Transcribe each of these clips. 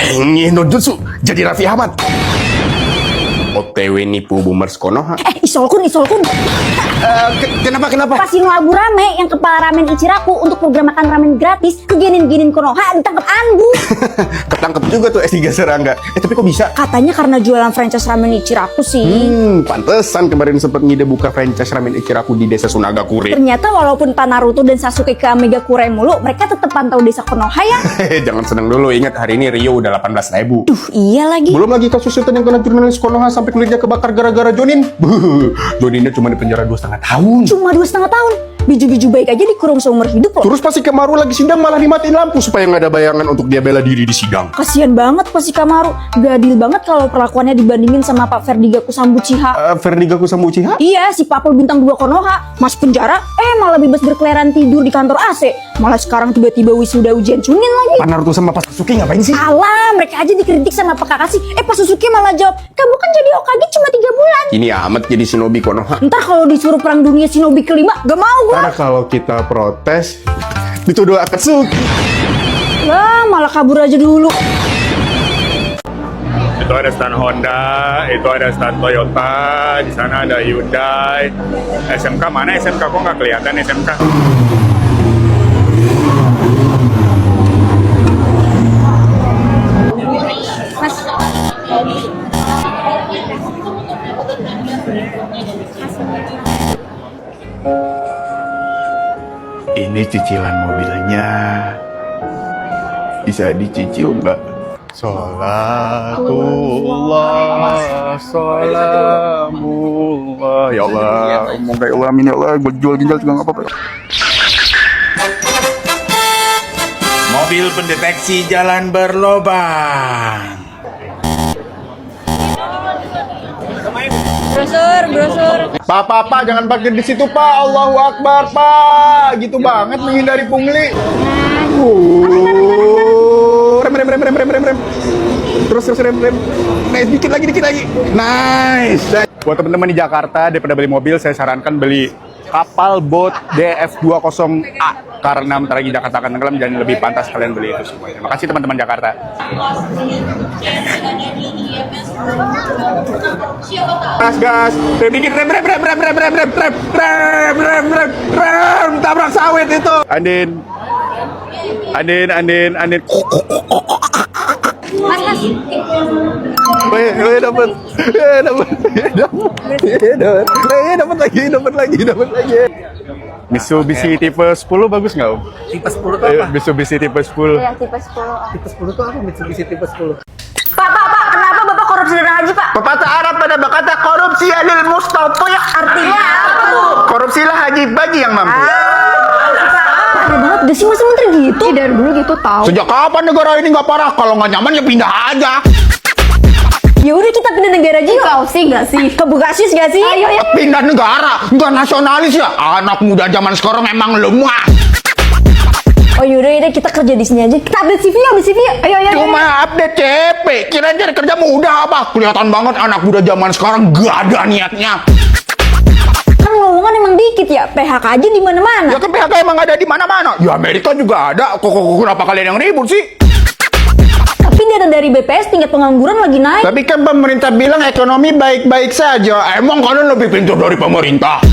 Pengen no jutsu jadi Raffi Ahmad. OTW nipu boomers Konoha. Isolkun. Kenapa? Pas labu rame yang kepala ramen Ichiraku untuk program makan ramen gratis, kegenin-genin Konoha ditangkap Anbu. Ketangkep juga tuh S3 Serangga. Tapi kok bisa? Katanya karena jualan franchise ramen Ichiraku sih. Pantesan kemarin sempet ngide buka franchise ramen Ichiraku di desa Sunagakure. Ternyata walaupun Pak Naruto dan Sasuke ke Megakure mulu, mereka tetap pantau desa Konoha ya. Jangan seneng dulu, ingat hari ini Rio udah 18.000. Duh, iya lagi. Belum lagi kasus Sultan yang kena jurnalis Konoha sampai kulitnya kebakar gara-gara Jonin. Joninnya cuma di penjara 2,5 tahun. Cuma 2,5 tahun. Biju-biju baik aja dikurung seumur hidup loh. Terus pas si Kamaru lagi sidang malah dimatiin lampu supaya nggak ada bayangan untuk dia bela diri di sidang. Kasian banget pas si Kamaru. Gak adil banget kalau perlakuannya dibandingin sama Pak Verdigaku Sambu Uchiha. Verdigaku sama Uchiha? Iya, si Papel bintang 2 Konoha. Mas penjara, malah bebas berkeliaran tidur di kantor AC. Malah sekarang tiba-tiba wisuda ujian Chunin lagi. Pak Naruto sama Pak Sasuke ngapain sih? Alah, mereka aja dikritik sama Pak Kakashi. Pak Sasuke malah jawab, kamu kan jadi Hokage cuma 3 bulan. Ini amat jadi shinobi Konoha. Ntar kalau disuruh perang dunia shinobi kelima, gak mau gua. Karena kalau kita protes, dituduh Akatsuki. Lah, malah kabur aja dulu. Itu ada stand Honda, itu ada stand Toyota, di sana ada Hyundai. SMK mana SMK? Kok nggak kelihatan SMK? Ini cicilan mobilnya. Bisa dicicil nggak? Sholatullah, salamullah. Ya Allah, semoga ya Allah, amin ya Allah. Gue jual ginjal juga nggak apa-apa. Mobil pendeteksi jalan berlobang. Brosur. Pak, jangan parkir di situ, Pak. Allahu Akbar, Pak. Gitu banget menghindari pungli. Rem. Terus rem. Nice, dikit lagi. Nice. Buat teman-teman di Jakarta, daripada beli mobil, saya sarankan beli kapal boat DF20A. Karena bentar lagi Jakarta akan tenggelam, dan lebih pantas kalian beli itu semua. Terima kasih teman-teman Jakarta. Gas. Rem dikit, rem. Tabrak sawit itu. Andin. Mas. Dapat lagi. Mitsubishi tipe 10 bagus nggak, Om? Tipe 10 tuh apa? Mitsubishi tipe 10. Ya, tipe 10. Tipe 10 tuh apa? Mitsubishi tipe 10. Pak, kenapa Bapak korupsi dana haji, Pak? Pepatah Arab pada berkata korupsi adil mustaqil. Artinya apa tuh? Korupsilah haji bagi yang mampu. Parah banget, gak sih masa menteri gitu? Dari dulu gitu tahu. Sejak kapan negara ini nggak parah? Kalau nggak nyaman ya pindah aja. Ya udah kita pindah negara aja. Kau sih gak sih? Ke Bekasi gak sih? Ayo ya. Pindah negara, nggak nasionalis ya. Anak muda zaman sekarang emang lemah. Oh yaudah kita kerja di sini aja. Kita update CV ya. Ayo. Cuma update CP, kira cari kerja mudah apa? Kelihatan banget anak muda zaman sekarang gak ada niatnya. Kan lowongan emang dikit ya. PHK aja di mana-mana. Ya kan PHK emang ada di mana-mana. Ya Amerika juga ada. Kok kenapa kalian yang ribut sih? Tapi data dari BPS tingkat pengangguran lagi naik. Tapi kan pemerintah bilang ekonomi baik-baik saja. Emang kalian lebih pintar dari pemerintah?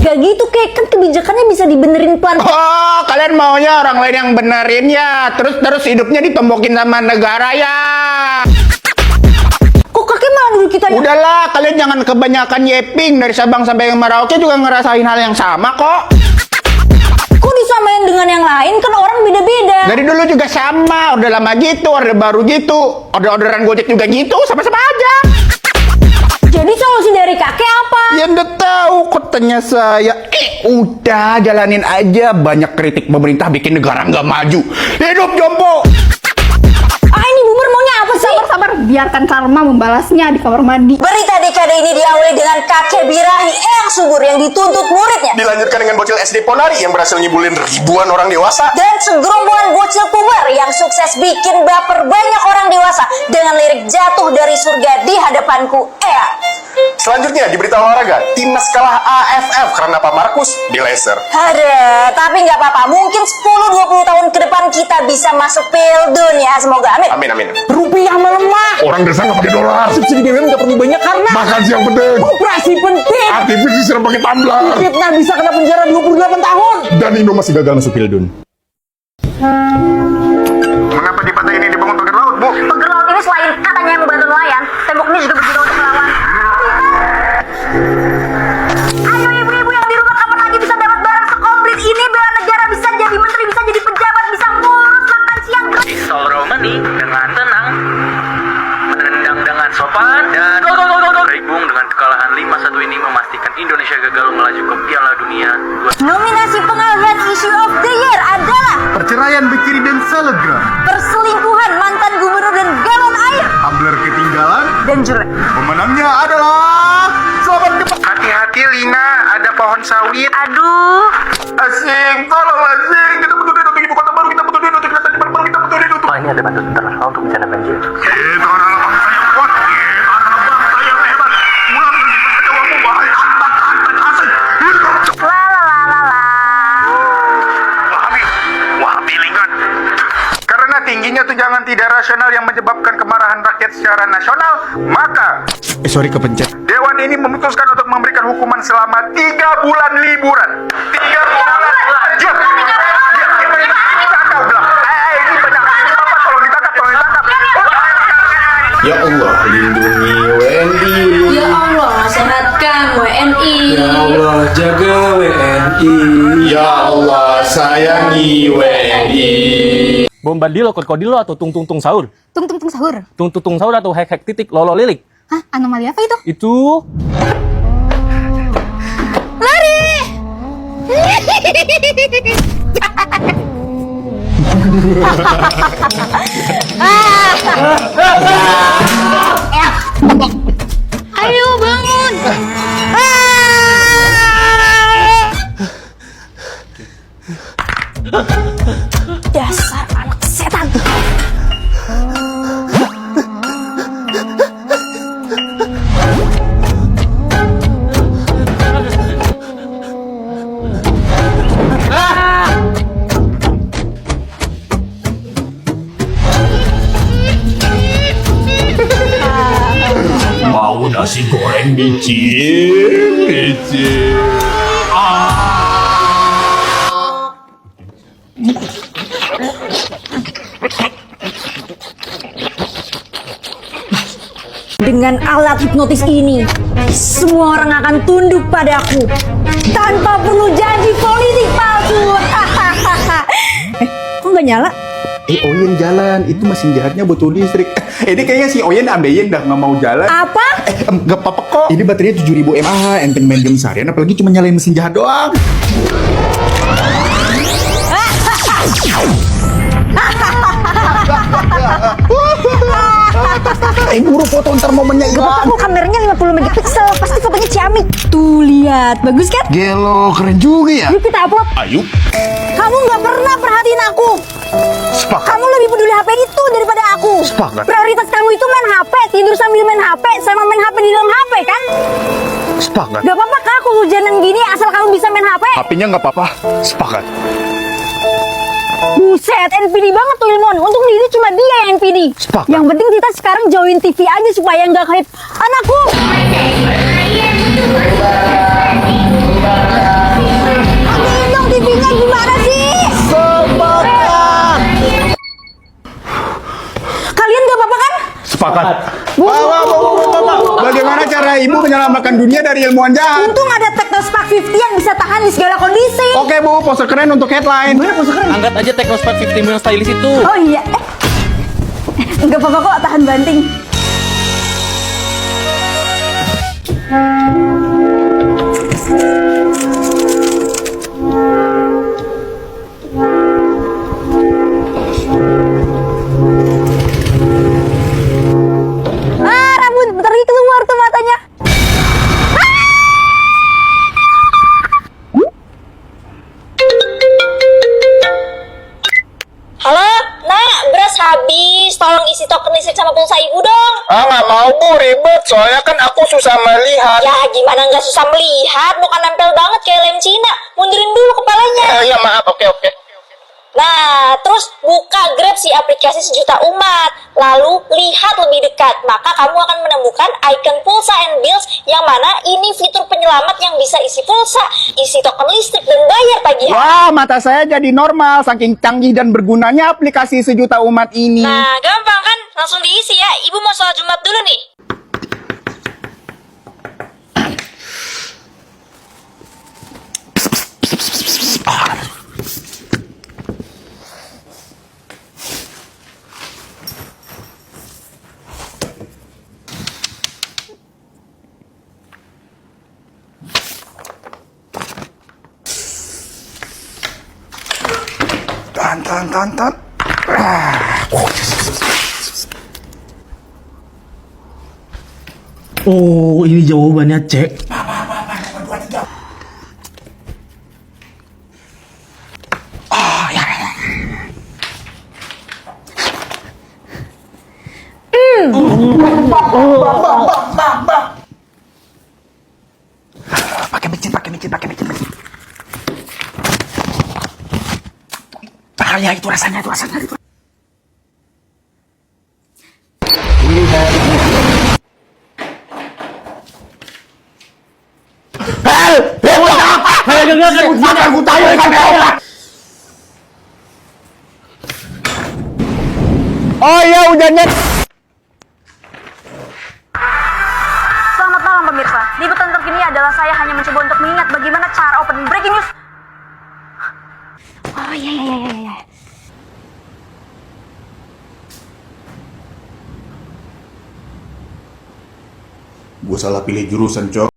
Gak gitu, kayak kan kebijakannya bisa dibenerin pelan. Oh, kalian maunya orang lain yang benerin ya. Terus hidupnya ditombokin sama negara ya. Kok kakek malah dulu kita ya? Udahlah, kalian jangan kebanyakan yeping. Dari Sabang sampai Merauke juga ngerasain hal yang sama kok. Kok disamain dengan yang lain? Kan orang beda-beda. Dari dulu juga sama. Order lama gitu, order baru gitu. Orderan Gojek juga gitu, sama-sama aja. Jadi solusi dari kakek apa? Ya udah tahu, katanya saya. Udah jalanin aja. Banyak kritik pemerintah bikin negara nggak maju. Hidup jompo. Ini boomer maunya apa sih? Sabar, biarkan karma membalasnya di kamar mandi. Berita dekade ini diawali dengan kakek birahi Eyang Subur yang dituntut muridnya. Dilanjutkan dengan bocil SD Ponari yang berhasil ngibulin ribuan orang dewasa. Dan segerombolan bocil puber yang sukses bikin baper banyak orang dewasa dengan lirik jatuh dari surga di hadapanku, Eyang. Selanjutnya di berita olahraga, timnas kalah AFF karena Pak Markus di laser. Ada, tapi nggak apa-apa. Mungkin 10-20 tahun ke depan kita bisa masuk Piala Dunia. Semoga, amin. Amin amin. Rupiah melemah. Orang desa nggak pakai dolar. Subsidi BBM nggak perlu banyak karena Makan siang penting. operasi penting. Aktivis diserang pakai tumbler. Fitnah bisa kena penjara 28 tahun. Dan Indo masih gagal masuk Pildun. Mengapa di pantai ini dibangun pagar laut, Bu? Pagar laut ini selain katanya yang membantu nelayan, tembok ini juga berguna untuk melawan. Ayo ibu-ibu yang di rumah, kapan lagi bisa dapat barang sekomplit ini? Bela negara, bisa jadi menteri, bisa jadi pejabat, bisa ngurus makan siang. Install Romani dengan tenang, menendang dengan sopan, dan Baikbung dengan kekalahan 5-1 ini memastikan Indonesia gagal melaju ke Piala Dunia 2022. Nominasi penghargaan Issue of the Year adalah Perceraian Bekiri dan Selegram. perselingkuhan mantan gubernur dan galon air Tumbler ketinggalan. dan jelek. Pemenangnya adalah selamat Hati-hati Lina, ada pohon sawit. Aduh, asing. Tolong asing. Kita butuh duit untuk ibu kota baru. Kita butuh duit untuk kereta cepat baru. Kita butuh duit untuk. Pak, ini ada bantuan internasional untuk bencana banjir. Kita adalah bangsa yang kuat. Kita adalah bangsa yang hebat. Mulai dari kita mampu bahaya antak asing. la la la la la. Wahabi Linggan. Karena tingginya tunjangan tidak rasional yang menyebabkan kemarahan rakyat secara nasional, maka Sorry kepencet. Dewan ini memutuskan untuk memberikan hukuman selama 3 bulan liburan. 3 bulan. Diam. Ditangkap bilang. Ini banyak. Bapak tolong ditangkap. Ya Allah, lindungi WNI. Ya Allah, sehatkan WNI. Ya Allah, jaga WNI. Ya Allah, sayangi WNI. Bombardilo, krokodilo atau tung tung tung sahur? Tung tung tung sahur. Tung tung tung sahur atau hek hek titik lolo lilik? Hah, anomali apa itu? Itu Ayo bangun. Dasar anak setan. Mau nasi goreng micin, micin. Dengan alat hipnotis ini, semua orang akan tunduk padaku tanpa perlu janji politik palsu. Kok nggak nyala? Oyen jalan. Itu mesin jahatnya butuh listrik. Ini kayaknya si Oyen ambeien dah nggak mau jalan. Apa? Nggak apa-apa kok. Ini baterainya 7000 mAh. Enteng main game seharian. Apalagi cuma nyalain mesin jahat doang. Buru foto ntar momennya Gak apa-apa kok, kameranya 50 megapiksel, pasti fotonya ciamik. Tuh lihat, bagus kan? Gelo, keren juga ya. Yuk kita upload. Ayo. Kamu nggak pernah perhatiin aku. Sepakat. Kamu lebih peduli HP itu daripada aku. Sepakat. Prioritas kamu itu main HP, tidur sambil main HP, sama main HP di dalam HP kan? Sepakat. Gak apa-apa kak, aku hujanan gini asal kamu bisa main HP. HP-nya nggak apa-apa. Sepakat. Buset, NPD banget tuh Ilmon. Untung diri cuma dia yang NPD. Sepakat. Yang penting kita sekarang join TV aja supaya nggak hype anakku. Amin dong TV-nya gimana sih? Sepakat. Kalian gak apa-apa kan? Sepakat. Bagaimana cara ibu menyelamatkan dunia dari ilmuwan jahat? Untung ada Technospark 50 yang bisa tahan di segala kondisi. Oke bu, pose keren untuk headline. angkat aja Technospark 50 yang stylish itu. Oh iya. Nggak apa-apa kok, tahan banting. tolong isi token listrik sama pulsa ibu dong. Ah, nggak mau Bu, ribet. Soalnya kan aku susah melihat. Ya gimana nggak susah melihat, muka nempel banget kayak lem Cina. Mundurin dulu kepalanya. Iya maaf, oke. Nah, terus buka Grab si aplikasi sejuta umat. Lalu lihat lebih dekat, maka kamu akan menemukan icon pulsa and bills yang mana ini fitur penyelamat yang bisa isi pulsa, isi token listrik, dan bayar tagihan. Wah, mata saya jadi normal saking canggih dan bergunanya aplikasi sejuta umat ini. Nah, gampang kan? Langsung diisi ya. Ibu mau sholat Jumat dulu nih. Tan. Oh, ini jawabannya, Cek. Pakai micin. Ya itu rasanya. Oh iya, udah net. Selamat malam pemirsa. Liputan terkini adalah saya hanya mencoba untuk mengingat bagaimana cara opening breaking news. Oh iya. Gue salah pilih jurusan, Cok.